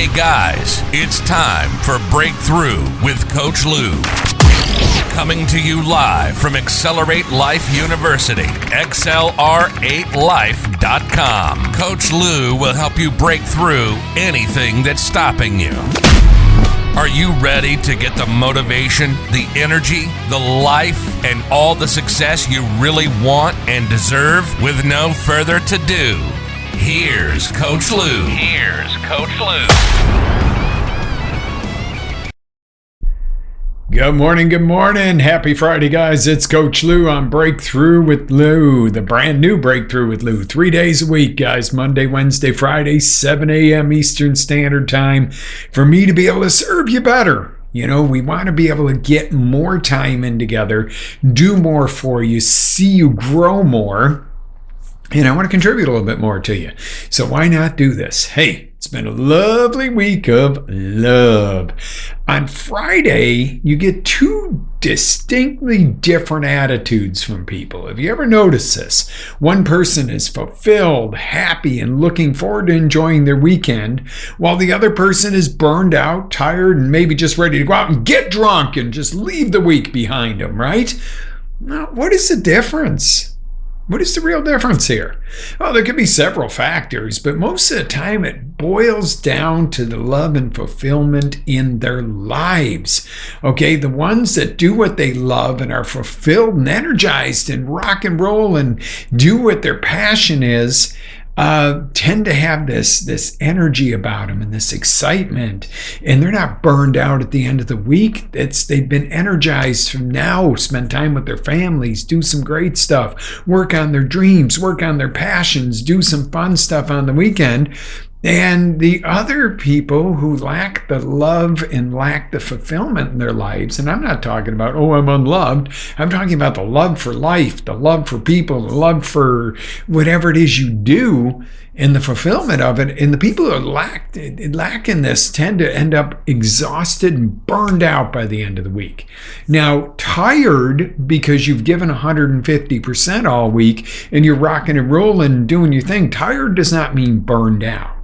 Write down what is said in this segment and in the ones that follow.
Hey guys, it's time for Breakthrough with Coach Lou. Coming to you live from Accelerate Life University, XLR8Life.com. Coach Lou will help you break through anything that's stopping you. Are you ready to get the motivation, the energy, the life, and all the success you really want and deserve? With no further ado, here's Coach Lou. Good morning. Happy Friday, guys. It's Coach Lou on Breakthrough with Lou, the brand new Breakthrough with Lou. 3 days a week, guys. Monday, Wednesday, Friday, 7 a.m. Eastern Standard Time, for me to be able to serve you better. You know, we want to be able to get more time in together, do more for you, see you grow more, and I want to contribute a little bit more to you. So why not do this? Hey, it's been a lovely week of love. On Friday, you get two distinctly different attitudes from people. Have you ever noticed this? One person is fulfilled, happy, and looking forward to enjoying their weekend, while the other person is burned out, tired, and maybe just ready to go out and get drunk and just leave the week behind them, right? Now, what is the difference? What is the real difference here? Well, there could be several factors, but most of the time it boils down to the love and fulfillment in their lives. Okay, the ones that do what they love and are fulfilled and energized and rock and roll and do what their passion is, tend to have this energy about them and this excitement, and they're not burned out at the end of the week. They've been energized from now, spend time with their families, do some great stuff, work on their dreams, work on their passions, do some fun stuff on the weekend. And the other people who lack the love and lack the fulfillment in their lives, and I'm not talking about, oh, I'm unloved. I'm talking about the love for life, the love for people, the love for whatever it is you do, and the fulfillment of it. And the people who lack in this tend to end up exhausted and burned out by the end of the week. Now, tired because you've given 150% all week and you're rocking and rolling and doing your thing. Tired does not mean burned out.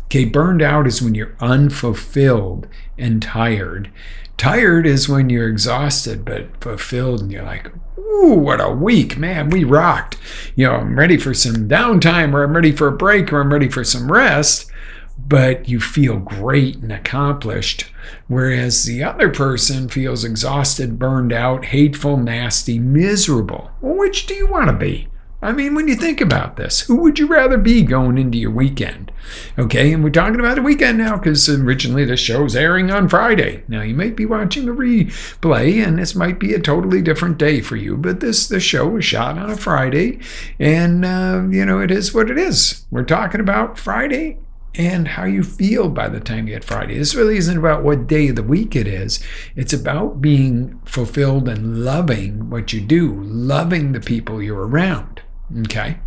Okay, burned out is when you're unfulfilled and tired. Tired is when you're exhausted but fulfilled and you're like, ooh, what a week, man, we rocked. You know, I'm ready for some downtime, or I'm ready for a break, or I'm ready for some rest, but you feel great and accomplished. Whereas the other person feels exhausted, burned out, hateful, nasty, miserable. Well, which do you want to be? I mean, when you think about this, who would you rather be going into your weekend? Okay, and we're talking about the weekend now because originally this show's airing on Friday. Now, you might be watching a replay, and this might be a totally different day for you, but the show was shot on a Friday, and, it is what it is. We're talking about Friday and how you feel by the time you get Friday. This really isn't about what day of the week it is. It's about being fulfilled and loving what you do, loving the people you're around. Okay?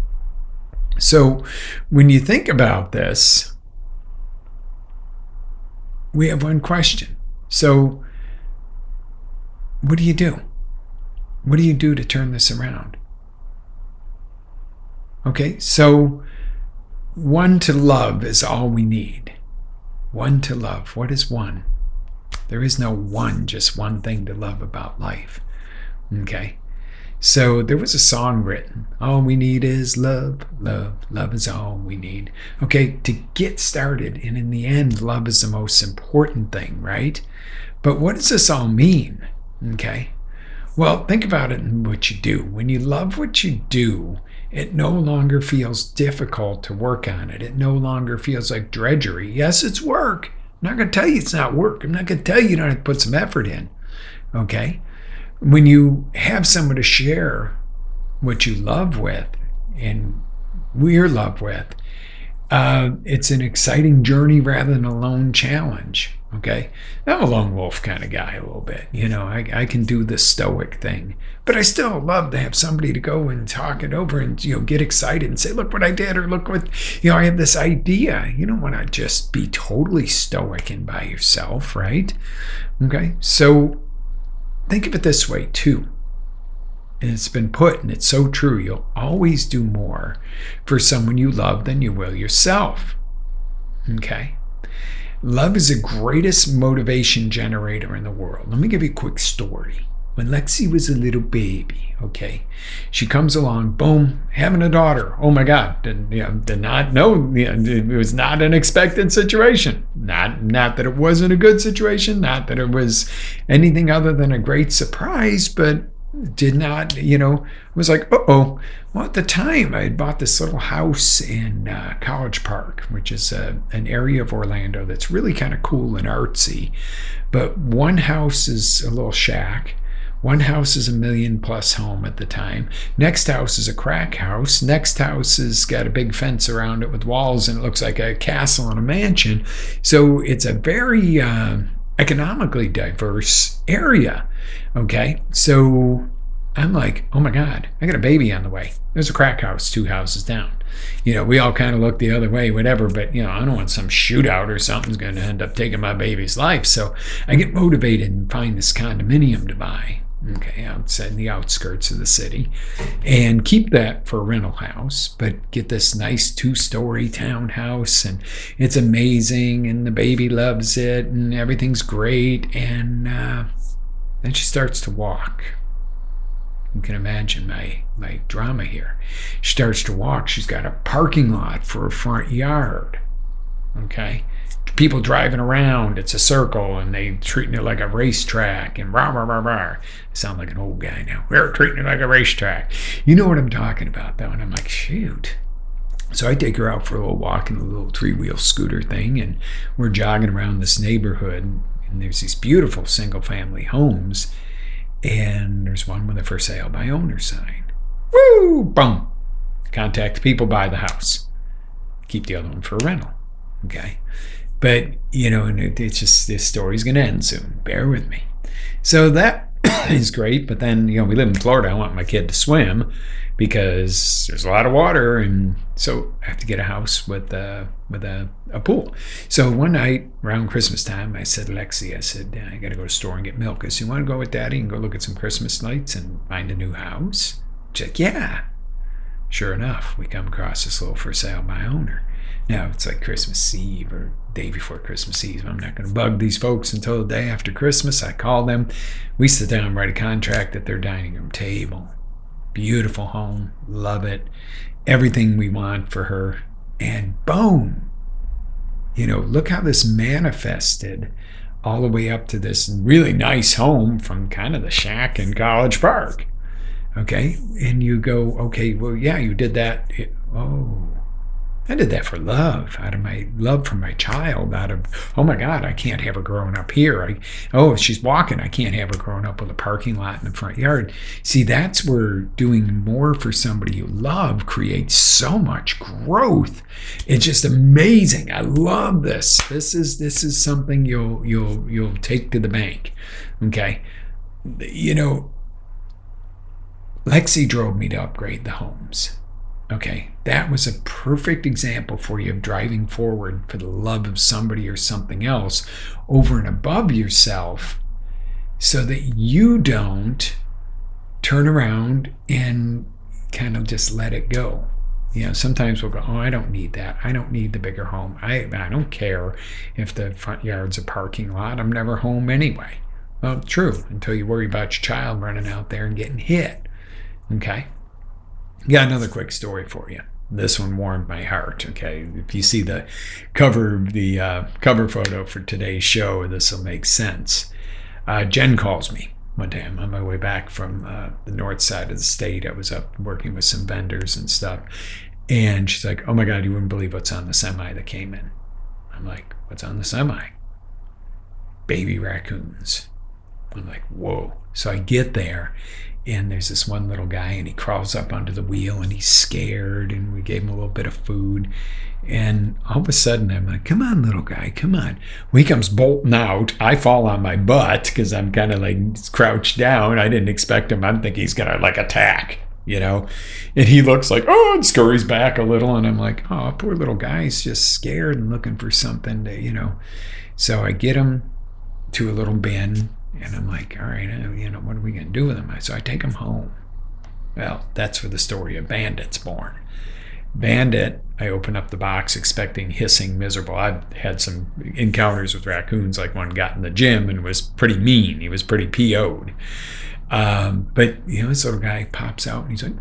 So when you think about this, we have one question. So what do you do? What do you do to turn this around? Okay, so one to love is all we need. One to love. What is one? There is no one, just one thing to love about life. Okay? So there was a song written, all we need is love, love, love is all we need. Okay, to get started, and in the end, love is the most important thing, right? But what does this all mean? Okay, well, think about it in what you do. When you love what you do, it no longer feels difficult to work on it. It no longer feels like drudgery. Yes, it's work. I'm not going to tell you it's not work. I'm not going to tell you don't have to put some effort in. Okay? When you have someone to share what you love with, and we're loved with, it's an exciting journey rather than a lone challenge. Okay, I'm a lone wolf kind of guy a little bit. You know, I can do the stoic thing, but I still love to have somebody to go and talk it over and, get excited and say, look what I did, or look what, I have this idea. You don't want to just be totally stoic and by yourself, right? Okay, so think of it this way too. And it's been put, and it's so true, you'll always do more for someone you love than you will yourself. Okay? Love is the greatest motivation generator in the world. Let me give you a quick story. When Lexi was a little baby, okay, she comes along, boom, having a daughter. Oh my God, did not know. It was not an expected situation. Not that it wasn't a good situation, not that it was anything other than a great surprise, but did not, was like, uh-oh. Well, at the time, I had bought this little house in College Park, which is an area of Orlando that's really kind of cool and artsy. But one house is a little shack. One house is $1 million+ home at the time. Next house is a crack house. Next house has got a big fence around it with walls, and it looks like a castle and a mansion. So it's a very economically diverse area. Okay, so I'm like, oh my God, I got a baby on the way. There's a crack house 2 houses down. We all kind of look the other way, whatever, but I don't want some shootout or something's going to end up taking my baby's life. So I get motivated and find this condominium to buy. Okay, outside in the outskirts of the city, and keep that for a rental house, but get this nice 2-story townhouse, and it's amazing, and the baby loves it, and everything's great, and then she starts to walk. You can imagine my drama here. She starts to walk. She's got a parking lot for a front yard. Okay, people driving around. It's a circle, and they treating it like a racetrack, and rah, rah, rah, rah. I sound like an old guy now. We're treating it like a racetrack. You know what I'm talking about, though, and I'm like, shoot. So I take her out for a little walk in a little 3-wheel scooter thing, and we're jogging around this neighborhood, and there's these beautiful single-family homes, and there's one with a for sale by owner sign. Woo! Boom! Contact the people, buy the house. Keep the other one for a rental. Okay? But, and it's just, this story's going to end soon. Bear with me. So that is great. But then, we live in Florida. I want my kid to swim because there's a lot of water. And so I have to get a house with a pool. So one night around Christmas time, I said, Lexi, I got to go to the store and get milk. I said, you want to go with Daddy and go look at some Christmas lights and find a new house? She's like, yeah. Sure enough, we come across this little for sale by owner. Now, it's like Christmas Eve or day before Christmas Eve. I'm not going to bug these folks until the day after Christmas. I call them. We sit down and write a contract at their dining room table. Beautiful home. Love it. Everything we want for her. And boom. Look how this manifested all the way up to this really nice home from kind of the shack in College Park. Okay? And you go, okay, well, yeah, you did that. I did that for love, out of my love for my child, out of, oh my God, I can't have her growing up here. If she's walking, I can't have her growing up with a parking lot in the front yard. See, that's where doing more for somebody you love creates so much growth. It's just amazing. I love this. This is something you'll take to the bank. Okay. Lexi drove me to upgrade the homes. Okay, that was a perfect example for you of driving forward for the love of somebody or something else over and above yourself so that you don't turn around and kind of just let it go. Sometimes we'll go, oh, I don't need that. I don't need the bigger home. I don't care if the front yard's a parking lot. I'm never home anyway. Well, true, until you worry about your child running out there and getting hit. Okay? Got another quick story for you. This one warmed my heart. Okay, if you see the cover photo for today's show, this will make sense. Jen calls me one day. I'm on my way back from the north side of the state. I was up working with some vendors and stuff, and she's like, "Oh my God, you wouldn't believe what's on the semi that came in." I'm like, "What's on the semi?" Baby raccoons. I'm like, whoa. So I get there, and there's this one little guy, and he crawls up onto the wheel, and he's scared, and we gave him a little bit of food. And all of a sudden, I'm like, come on, little guy, come on. Well, he comes bolting out. I fall on my butt because I'm kind of like crouched down. I didn't expect him. I'm thinking he's going to like attack, And he looks like, oh, and scurries back a little. And I'm like, oh, poor little guy. He's just scared and looking for something to, So I get him to a little bin. And I'm like, all right, what are we going to do with him? So I take him home. Well, that's where the story of Bandit's born. Bandit I open up the box expecting hissing, miserable. I've had some encounters with raccoons, like one got in the gym and was pretty mean. He was pretty PO'd. But, this little guy pops out and he's like,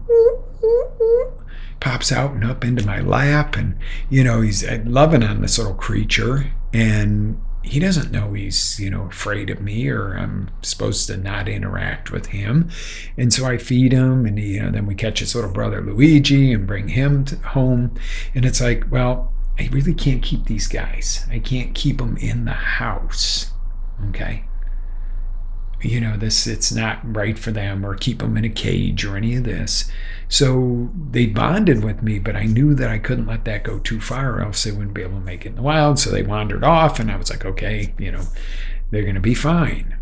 pops out and up into my lap. And, he's loving on this little creature. And he doesn't know he's, afraid of me, or I'm supposed to not interact with him. And so I feed him, and then we catch his little brother Luigi and bring him home. And it's like, well, I really can't keep these guys. I can't keep them in the house. Okay. It's not right for them, or keep them in a cage or any of this. So they bonded with me, but I knew that I couldn't let that go too far, or else they wouldn't be able to make it in the wild. So they wandered off, and I was like, okay, they're going to be fine.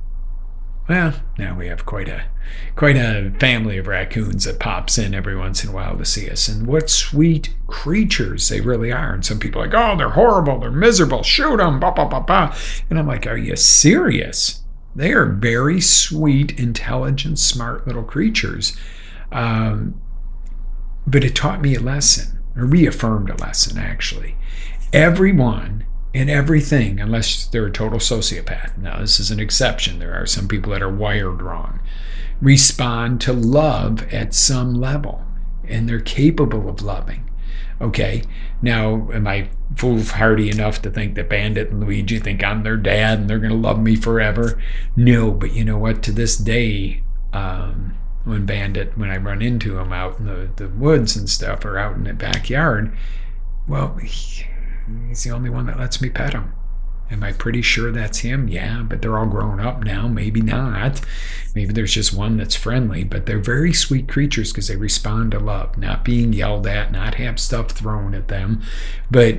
Well, now we have quite a family of raccoons that pops in every once in a while to see us. And what sweet creatures they really are. And some people are like, oh, they're horrible, they're miserable, shoot them, bah, bah, bah, bah. And I'm like, are you serious? They are very sweet, intelligent, smart little creatures. But it taught me a lesson, or reaffirmed a lesson, actually. Everyone and everything, unless they're a total sociopath, now this is an exception, there are some people that are wired wrong, respond to love at some level, and they're capable of loving. Okay, now, am I foolhardy enough to think that Bandit and Luigi think I'm their dad and they're going to love me forever? No, but you know what? To this day, when I run into him out in the woods and stuff, or out in the backyard, well, he's the only one that lets me pet him. Am I pretty sure that's him? Yeah, but they're all grown up now. Maybe not. Maybe there's just one that's friendly, but they're very sweet creatures because they respond to love, not being yelled at, not have stuff thrown at them, but,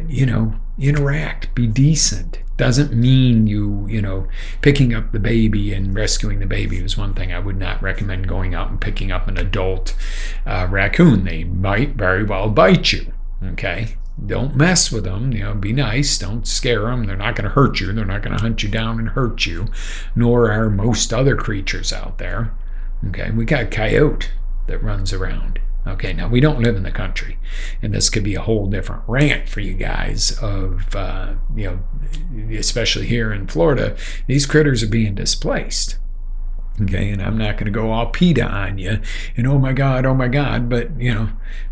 interact, be decent. Doesn't mean you picking up the baby and rescuing the baby is one thing. I would not recommend going out and picking up an adult raccoon. They might very well bite you, okay? Don't mess with them, be nice, don't scare them. They're not going to hurt you. They're not going to hunt you down and hurt you, nor are most other creatures out there. Okay, we got a coyote that runs around. Okay, now we don't live in the country, and this could be a whole different rant for you guys of, especially here in Florida, these critters are being displaced. Okay, and I'm not going to go all PETA on you and oh my God, but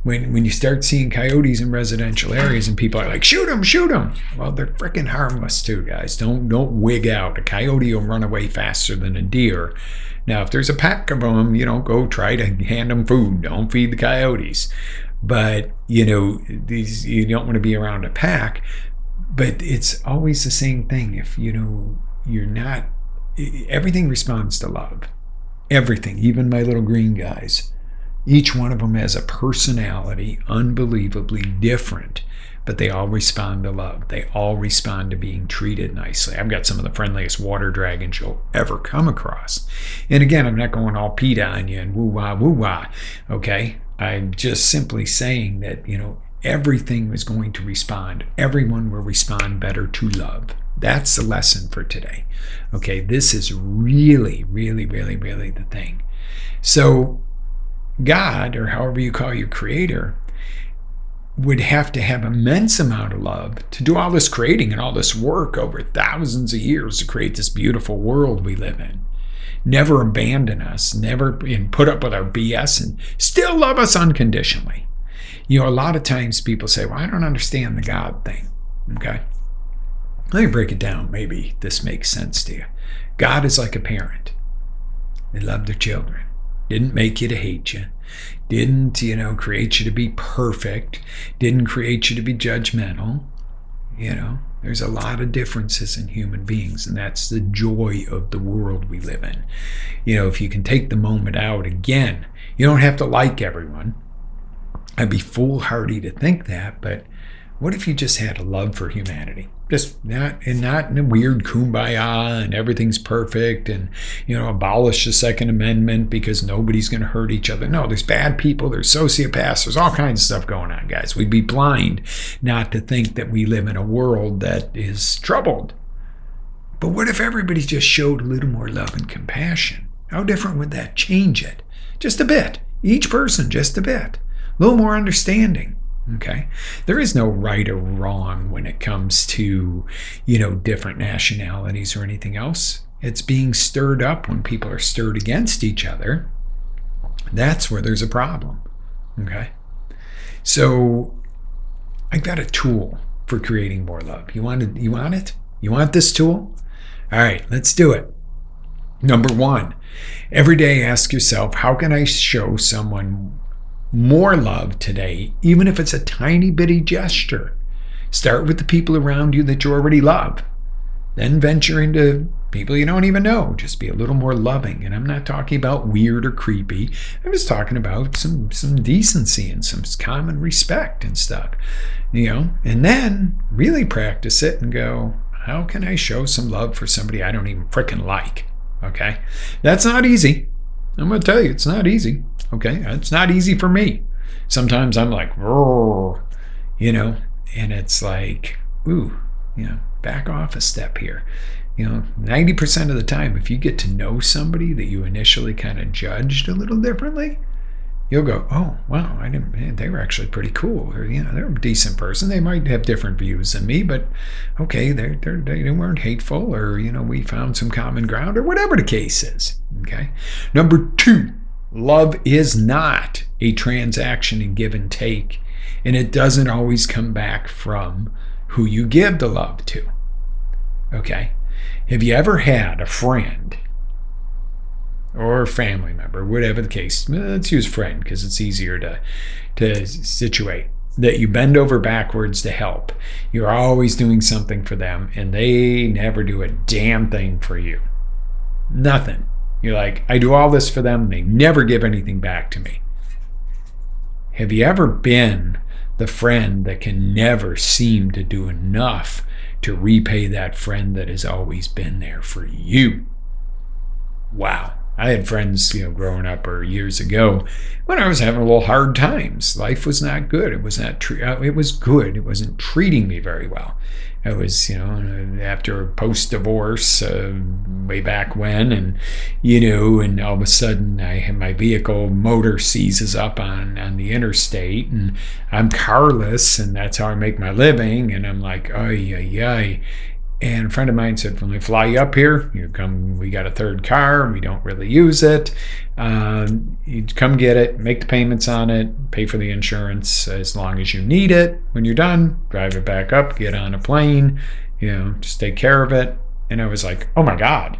when you start seeing coyotes in residential areas and people are like, shoot them, well, they're freaking harmless too, guys. Don't wig out. A coyote will run away faster than a deer. Now, if there's a pack of them, go try to hand them food. Don't feed the coyotes. But you don't want to be around a pack. But it's always the same thing. If you're not. Everything responds to love. Everything, even my little green guys. Each one of them has a personality, unbelievably different, but they all respond to love. They all respond to being treated nicely. I've got some of the friendliest water dragons you'll ever come across. And again, I'm not going all PETA on you and woo-wah, okay? I'm just simply saying that, everything is going to respond. Everyone will respond better to love. That's the lesson for today. Okay, this is really, really, really, really the thing. So God, or however you call your creator, would have to have immense amount of love to do all this creating and all this work over thousands of years to create this beautiful world we live in. Never abandon us, never put up with our BS, and still love us unconditionally. A lot of times people say, well, I don't understand the God thing. Okay? Let me break it down. Maybe this makes sense to you. God is like a parent. They love their children. Didn't make you to hate you. Didn't, create you to be perfect. Didn't create you to be judgmental. There's a lot of differences in human beings, and that's the joy of the world we live in. If you can take the moment out, again, you don't have to like everyone. I'd be foolhardy to think that, but what if you just had a love for humanity? Just not in a weird kumbaya and everything's perfect and, abolish the Second Amendment because nobody's going to hurt each other. No, there's bad people, there's sociopaths, there's all kinds of stuff going on, guys. We'd be blind not to think that we live in a world that is troubled. But what if everybody just showed a little more love and compassion? How different would that change it? Just a bit. Each person, just a bit. A little more understanding. Okay. There is no right or wrong when it comes to, different nationalities or anything else. It's being stirred up when people are stirred against each other. That's where there's a problem. Okay. So I got a tool for creating more love. You want it? You want this tool? All right, let's do it. Number 1, every day ask yourself, how can I show someone more love today, even if it's a tiny bitty gesture? Start with the people around you that you already love. Then venture into people you don't even know. Just be a little more loving. And I'm not talking about weird or creepy. I'm just talking about some decency and some common respect and stuff. And then really practice it and go, how can I show some love for somebody I don't even frickin' like? Okay? That's not easy. I'm going to tell you, it's not easy. Okay? It's not easy for me. Sometimes I'm like, and it's like, back off a step here. 90% of the time, if you get to know somebody that you initially kind of judged a little differently, you'll go, oh, wow, they were actually pretty cool. Or, they're a decent person. They might have different views than me, but okay, they weren't hateful, or, we found some common ground, or whatever the case is. Okay. Number 2, love is not a transaction and give and take, and it doesn't always come back from who you give the love to. Okay. Have you ever had a friend or a family member, whatever the case, let's use friend because it's easier to situate, that you bend over backwards to help? You're always doing something for them, and they never do a damn thing for you. Nothing. You're like, I do all this for them, and they never give anything back to me. Have you ever been the friend that can never seem to do enough to repay that friend that has always been there for you? Wow. I had friends, growing up or years ago when I was having a little hard times. Life was not good. It was not. It was good. It wasn't treating me very well. I was, after post-divorce way back when, and all of a sudden my vehicle motor seizes up on the interstate, and I'm carless, and that's how I make my living. And I'm like, ay. And a friend of mine said, when we fly you up here, we got a third car, we don't really use it. You come get it, make the payments on it, pay for the insurance as long as you need it. When you're done, drive it back up, get on a plane, just take care of it. And I was like, oh my God.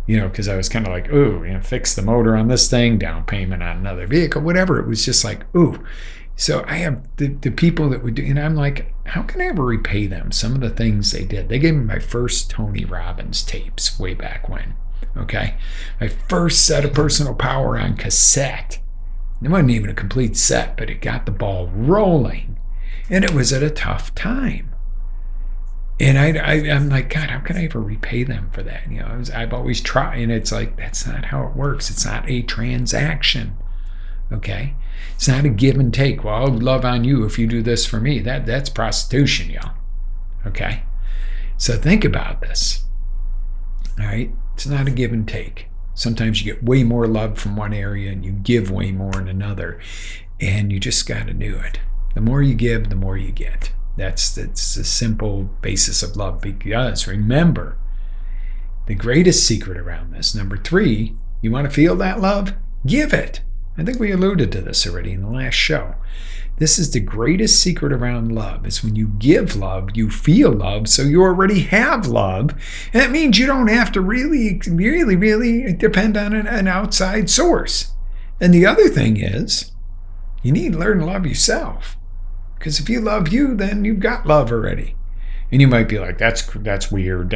Because I was kind of like, ooh, fix the motor on this thing, down payment on another vehicle, whatever. It was just like, ooh. So I have the people that would do, and I'm like, how can I ever repay them? Some of the things they did. They gave me my first Tony Robbins tapes way back when. Okay. My first set of Personal Power on cassette. It wasn't even a complete set, but it got the ball rolling. And it was at a tough time. And I'm like, God, how can I ever repay them for that? I've always tried, and it's like, that's not how it works. It's not a transaction. Okay? It's not a give and take. Well, I'll love on you if you do this for me. That's prostitution, y'all. Okay? So think about this. All right? It's not a give and take. Sometimes you get way more love from one area and you give way more in another. And you just got to do it. The more you give, the more you get. That's the simple basis of love. Because remember, the greatest secret around this, number 3, you want to feel that love? Give it. I think we alluded to this already in the last show. This is the greatest secret around love, is when you give love, you feel love, so you already have love. And that means you don't have to really depend on an outside source. And the other thing is, you need to learn to love yourself. Because if you love you, then you've got love already. And you might be like, that's weird.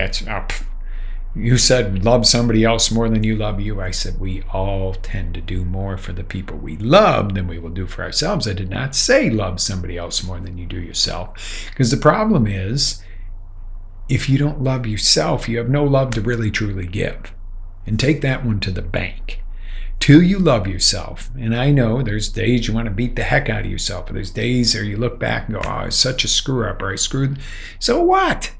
You said love somebody else more than you love you. I said we all tend to do more for the people we love than we will do for ourselves. I did not say love somebody else more than you do yourself. Because the problem is, if you don't love yourself, you have no love to really truly give. And take that one to the bank. Till you love yourself. And I know there's days you want to beat the heck out of yourself. Or there's days where you look back and go, oh, I was such a screw up, or I screwed. So what?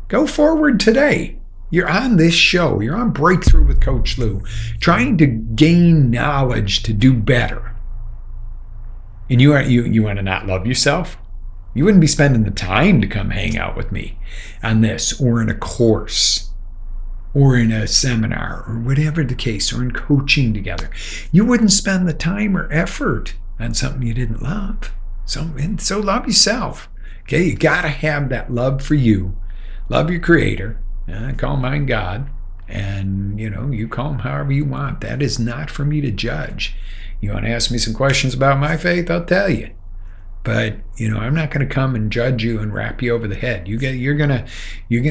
Go forward today. You're on this show. You're on Breakthrough with Coach Lou, trying to gain knowledge to do better. And you want to not love yourself? You wouldn't be spending the time to come hang out with me on this, or in a course, or in a seminar, or whatever the case, or in coaching together. You wouldn't spend the time or effort on something you didn't love. So love yourself. Okay, you got to have that love for you. Love your creator. I call mine God. And, you call him however you want. That is not for me to judge. You want to ask me some questions about my faith? I'll tell you. But, I'm not going to come and judge you and wrap you over the head. You're gonna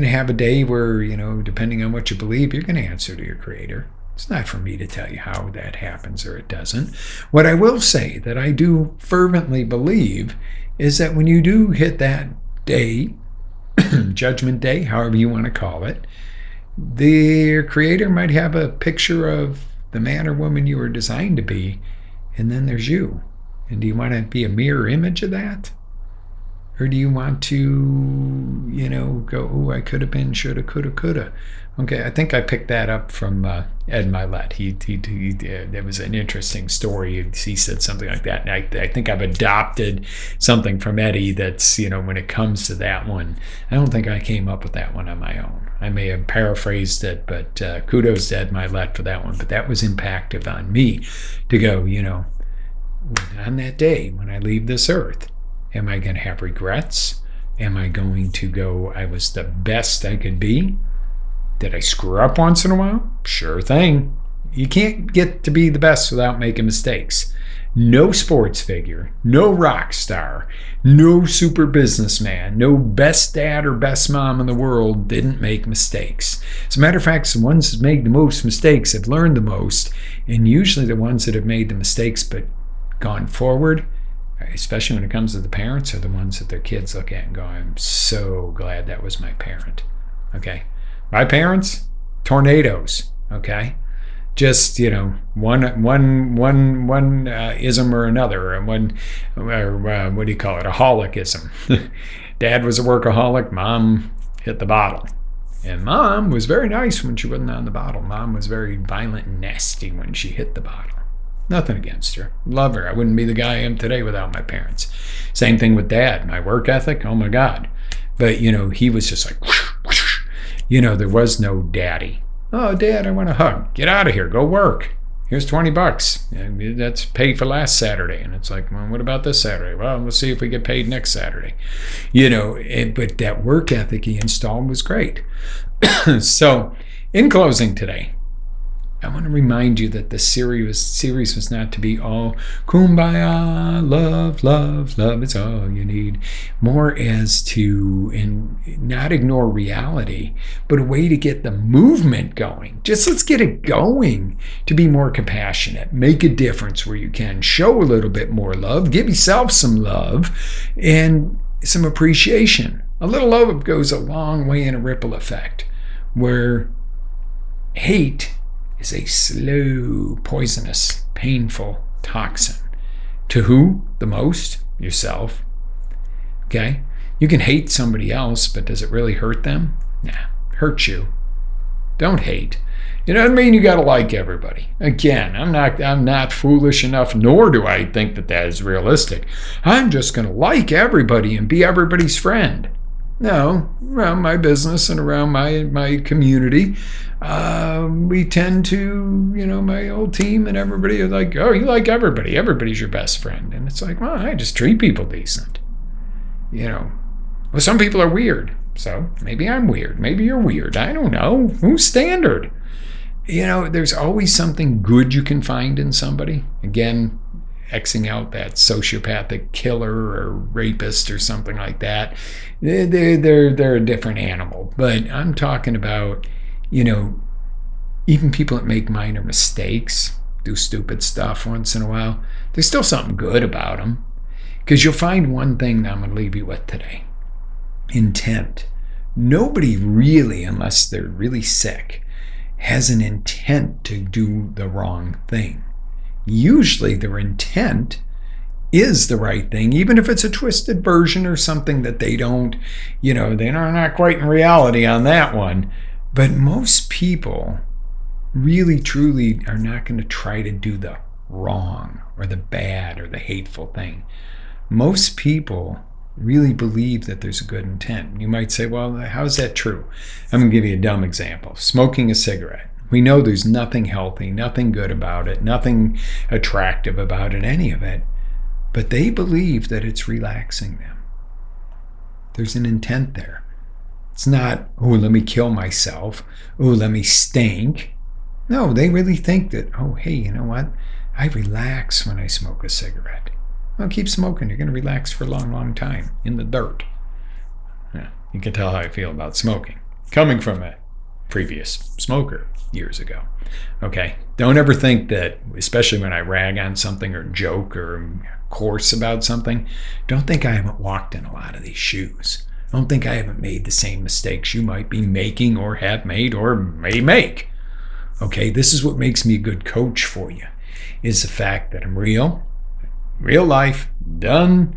have a day where, depending on what you believe, you're going to answer to your creator. It's not for me to tell you how that happens or it doesn't. What I will say that I do fervently believe is that when you do hit that day, judgment day, however you want to call it, the creator might have a picture of the man or woman you were designed to be, and then there's you. And do you want to be a mirror image of that? Or do you want to, go, oh, I could have been, shoulda, coulda, coulda. Okay, I think I picked that up from Ed Mylett. There was an interesting story. He said something like that. And I think I've adopted something from Eddie that's, when it comes to that one. I don't think I came up with that one on my own. I may have paraphrased it, but kudos to Ed Mylett for that one. But that was impactful on me to go, on that day when I leave this earth, am I going to have regrets? Am I going to go, I was the best I could be? Did I screw up once in a while? Sure thing. You can't get to be the best without making mistakes. No sports figure, no rock star, no super businessman, no best dad or best mom in the world didn't make mistakes. As a matter of fact, the ones that made the most mistakes have learned the most, and usually the ones that have made the mistakes but gone forward, especially when it comes to the parents, are the ones that their kids look at and go, I'm so glad that was my parent. Okay? My parents, tornadoes. Okay? Just, one ism or another, and what do you call it? A holicism. Dad was a workaholic. Mom hit the bottle. And Mom was very nice when she wasn't on the bottle. Mom was very violent and nasty when she hit the bottle. Nothing against her. Love her. I wouldn't be the guy I am today without my parents. Same thing with Dad. My work ethic, oh my God. But, he was just like, whoosh, whoosh. There was no daddy. Oh, Dad, I want a hug. Get out of here. Go work. Here's $20. That's paid for last Saturday. And it's like, well, what about this Saturday? Well, we'll see if we get paid next Saturday. But that work ethic he installed was great. So, in closing today, I want to remind you that the series was not to be all kumbaya, love, love, love, it's all you need. More as to, and not ignore reality, but a way to get the movement going. Just let's get it going to be more compassionate, make a difference where you can, show a little bit more love, give yourself some love and some appreciation. A little love goes a long way in a ripple effect, where hate is a slow, poisonous, painful toxin. To who? The most? Yourself. Okay? You can hate somebody else, but does it really hurt them? Nah, hurt you. Don't hate. It doesn't mean you got to like everybody. Again, I'm not foolish enough, nor do I think that is realistic. I'm just going to like everybody and be everybody's friend. No, around my business and around my community, we tend to, my old team and everybody are like, oh, you like everybody. Everybody's your best friend. And it's like, well, I just treat people decent. Well, some people are weird. So maybe I'm weird. Maybe you're weird. I don't know. Who's standard? There's always something good you can find in somebody. Again, Xing out that sociopathic killer or rapist or something like that. They're a different animal. But I'm talking about, even people that make minor mistakes, do stupid stuff once in a while, there's still something good about them. Because you'll find one thing that I'm going to leave you with today. Intent. Nobody really, unless they're really sick, has an intent to do the wrong thing. Usually their intent is the right thing, even if it's a twisted version or something that they don't, they're not quite in reality on that one. But most people really, truly are not going to try to do the wrong or the bad or the hateful thing. Most people really believe that there's a good intent. You might say, well, how is that true? I'm going to give you a dumb example. Smoking a cigarette. We know there's nothing healthy, nothing good about it, nothing attractive about it, any of it. But they believe that it's relaxing them. There's an intent there. It's not, oh, let me kill myself. Oh, let me stink. No, they really think that, oh, hey, you know what? I relax when I smoke a cigarette. Well, keep smoking. You're going to relax for a long, long time in the dirt. Yeah, you can tell how I feel about smoking. Coming from a previous smoker years ago. Okay, don't ever think that, especially when I rag on something or joke or coarse about something, don't think I haven't walked in a lot of these shoes. Don't think I haven't made the same mistakes you might be making or have made or may make. Okay, this is what makes me a good coach for you, is the fact that I'm real life, done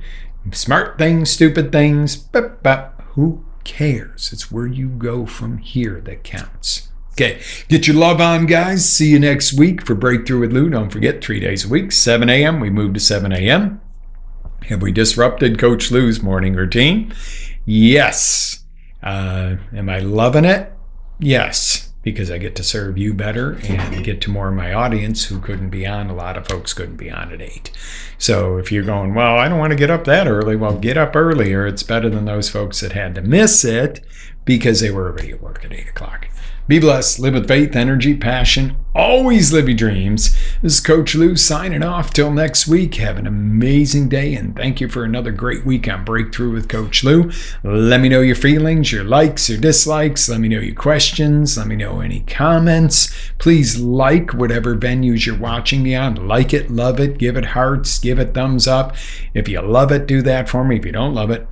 smart things, stupid things, but who cares? It's where you go from here that counts. Okay, get your love on, guys. See you next week for Breakthrough with Lou. Don't forget, 3 days a week, 7 a.m. We moved to 7 a.m. Have we disrupted Coach Lou's morning routine? Yes. Am I loving it? Yes, because I get to serve you better and get to more of my audience who couldn't be on. A lot of folks couldn't be on at 8. So if you're going, well, I don't want to get up that early. Well, get up earlier. It's better than those folks that had to miss it because they were already at work at 8 o'clock. Be blessed, live with faith, energy, passion, always live your dreams. This is Coach Lou signing off till next week. Have an amazing day, and thank you for another great week on Breakthrough with Coach Lou. Let me know your feelings, your likes, your dislikes. Let me know your questions. Let me know any comments. Please like whatever venues you're watching me on. Like it, love it, give it hearts, give it thumbs up. If you love it, do that for me. If you don't love it,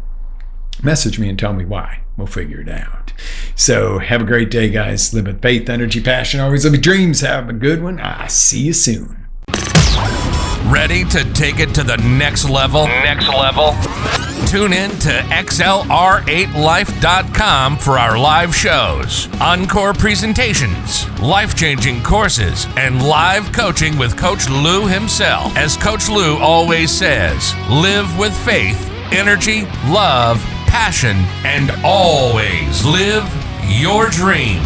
message me and tell me why. We'll figure it out. So have a great day, guys. Live with faith, energy, passion. Always live your dreams. Have a good one. I'll see you soon. Ready to take it to the next level? Tune in to XLR8Life.com for our live shows, encore presentations, life-changing courses, and live coaching with Coach Lou himself. As Coach Lou always says, live with faith, energy, love, passion, and always live your dreams.